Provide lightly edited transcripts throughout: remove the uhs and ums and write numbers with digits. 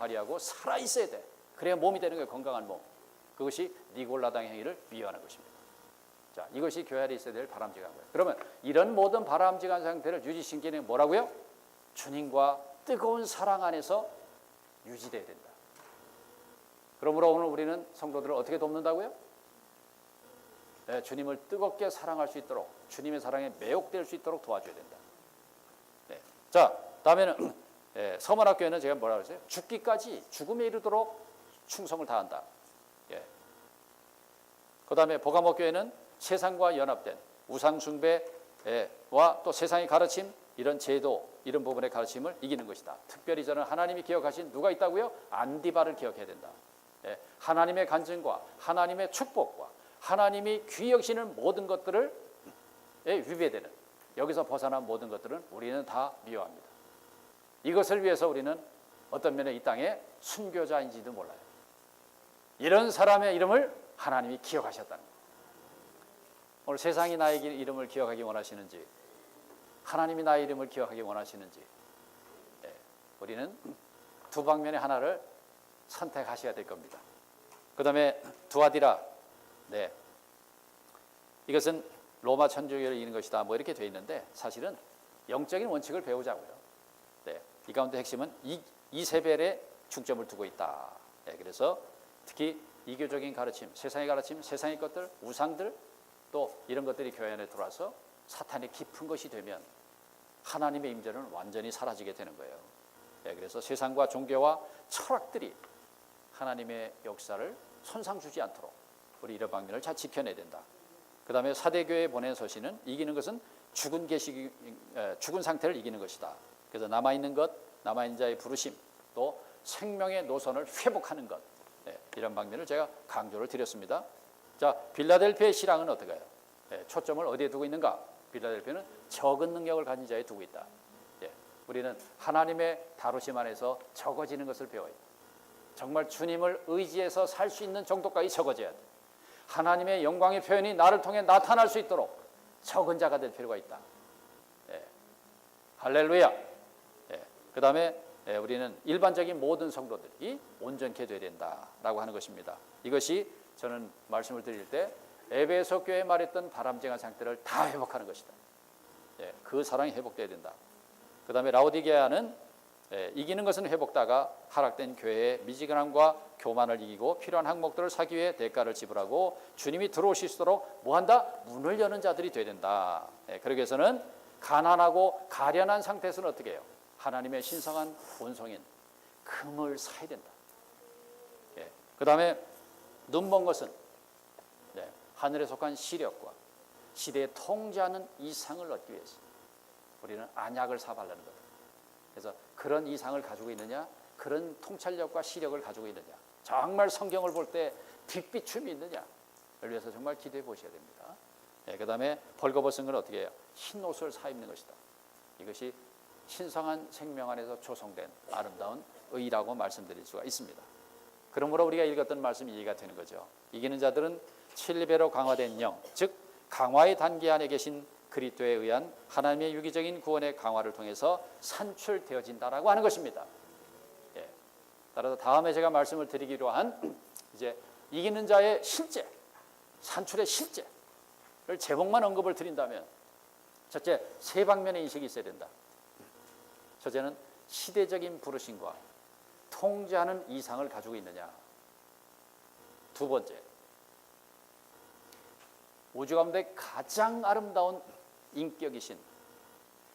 발휘하고 살아있어야 돼. 그래야 몸이 되는 거예요. 건강한 몸. 그것이 니골라당의 행위를 위하는 것입니다. 자, 이것이 교회 안에 있어야 될 바람직한 거예요. 그러면 이런 모든 바람직한 상태를 유지시키는 뭐라고요? 주님과 뜨거운 사랑 안에서 유지돼야 된다. 그러므로 오늘 우리는 성도들을 어떻게 돕는다고요? 네, 주님을 뜨겁게 사랑할 수 있도록, 주님의 사랑에 매혹될 수 있도록 도와줘야 된다. 네. 자, 다음에는 서문학교에는 제가 뭐라고 했어요? 죽기까지, 죽음에 이르도록 충성을 다한다. 예. 그 다음에 보감옥교회는 세상과 연합된 우상숭배와 또 세상의 가르침, 이런 제도, 이런 부분의 가르침을 이기는 것이다. 특별히 저는 하나님이 기억하신 누가 있다고요? 안디바를 기억해야 된다. 예. 하나님의 간증과 하나님의 축복과 하나님이 귀히 여기시는 모든 것들을 위배되는, 여기서 벗어난 모든 것들은 우리는 다 미워합니다. 이것을 위해서 우리는 어떤 면에 이 땅에 순교자인지도 몰라요. 이런 사람의 이름을 하나님이 기억하셨다는 거예요. 오늘 세상이 나의 이름을 기억하기 원하시는지, 하나님이 나의 이름을 기억하기 원하시는지, 우리는 두 방면의 하나를 선택하셔야 될 겁니다. 그 다음에 두아디라, 네, 이것은 로마 천주교를 이기는 것이다, 뭐 이렇게 되어 있는데 사실은 영적인 원칙을 배우자고요. 네, 이 가운데 핵심은 이세벨에 중점을 두고 있다. 네, 그래서 특히 이교적인 가르침, 세상의 것들, 우상들, 또 이런 것들이 교회 안에 들어와서 사탄의 깊은 것이 되면 하나님의 임재는 완전히 사라지게 되는 거예요. 네, 그래서 세상과 종교와 철학들이 하나님의 역사를 손상 주지 않도록 우리 이런 방면을 잘 지켜내야 된다. 그 다음에 사대교회에 보낸 서신은 이기는 것은 죽은 상태를 이기는 것이다. 그래서 남아있는 것, 남아있는 자의 부르심, 또 생명의 노선을 회복하는 것, 이런 방면을 제가 강조를 드렸습니다. 자, 빌라델피아의 신앙은 어떨까요? 초점을 어디에 두고 있는가? 빌라델피아는 적은 능력을 가진 자에 두고 있다. 우리는 하나님의 다루심 안에서 적어지는 것을 배워요. 정말 주님을 의지해서 살 수 있는 정도까지 적어져야 돼. 하나님의 영광의 표현이 나를 통해 나타날 수 있도록 적은 자가 될 필요가 있다. 할렐루야. 그 다음에 우리는 일반적인 모든 성도들이 온전케 되어야 된다라고 하는 것입니다. 이것이 저는 말씀을 드릴 때 에베소 교회에 말했던 바람직한 상태를 다 회복하는 것이다. 그 사랑이 회복되어야 된다. 그 다음에 라오디게아는 이기는 것은 회복다가 하락된 교회의 미지근함과 교만을 이기고 필요한 항목들을 사기 위해 대가를 지불하고 주님이 들어오실 수 있도록 뭐한다? 문을 여는 자들이 되어야 된다. 그러기 위해서는 가난하고 가련한 상태에서는 어떻게 해요? 하나님의 신성한 본성인 금을 사야 된다. 그 다음에 눈먼 것은 하늘에 속한 시력과 시대에 통제하는 이상을 얻기 위해서 우리는 안약을 사발라는 것. 그래서 그런 이상을 가지고 있느냐, 그런 통찰력과 시력을 가지고 있느냐, 정말 성경을 볼 때 빛비춤이 있느냐를 위해서 정말 기도해 보셔야 됩니다. 그 다음에 벌거벗은 건 어떻게 해요? 흰 옷을 사입는 것이다. 이것이 신성한 생명 안에서 조성된 아름다운 의라고 말씀드릴 수가 있습니다. 그러므로 우리가 읽었던 말씀이 이해가 되는 거죠. 이기는 자들은 7배로 강화된 영, 즉 강화의 단계 안에 계신 그리스도에 의한 하나님의 유기적인 구원의 강화를 통해서 산출되어진다라고 하는 것입니다. 따라서 다음에 제가 말씀을 드리기로 한 이제 이기는 자의 실제, 산출의 실제를 제목만 언급을 드린다면, 첫째, 세 방면의 인식이 있어야 된다. 첫째는 시대적인 부르심과 통제하는 이상을 가지고 있느냐. 두 번째, 우주 가운데 가장 아름다운 인격이신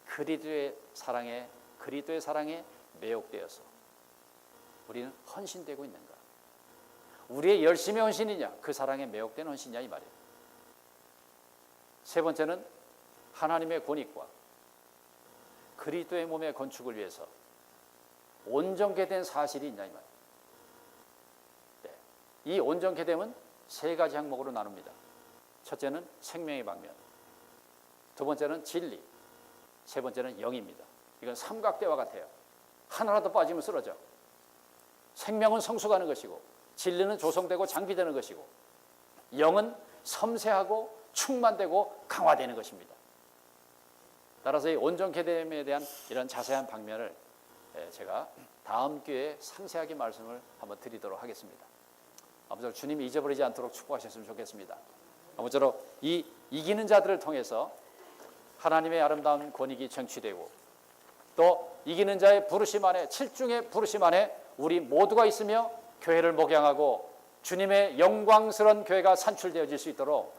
그리스도의 사랑에 매혹되어서 우리는 헌신되고 있는가? 우리의 열심의 헌신이냐, 그 사랑에 매혹된 헌신이냐, 이 말이에요. 세 번째는 하나님의 권위과 그리스도의 몸의 건축을 위해서 온전케 된 사실이 있냐, 이 말이에요. 이 온전케 됨은 세 가지 항목으로 나눕니다. 첫째는 생명의 방면, 두 번째는 진리, 세 번째는 영입니다. 이건 삼각대와 같아요. 하나라도 빠지면 쓰러져. 생명은 성숙하는 것이고, 진리는 조성되고 장비되는 것이고, 영은 섬세하고 충만되고 강화되는 것입니다. 따라서 이 온전케 됨에 대한 이런 자세한 방면을 제가 다음 기회에 상세하게 말씀을 한번 드리도록 하겠습니다. 아무쪼록 주님이 잊어버리지 않도록 축복하셨으면 좋겠습니다. 아무쪼록 이 이기는 자들을 통해서 하나님의 아름다운 권익이 정취되고 또 이기는 자의 부르심 안에 7중의 부르심 안에 우리 모두가 있으며 교회를 목양하고 주님의 영광스러운 교회가 산출되어질 수 있도록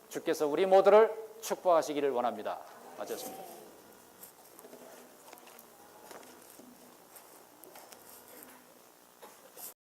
주께서 우리 모두를 축복하시기를 원합니다. 마쳤습니다.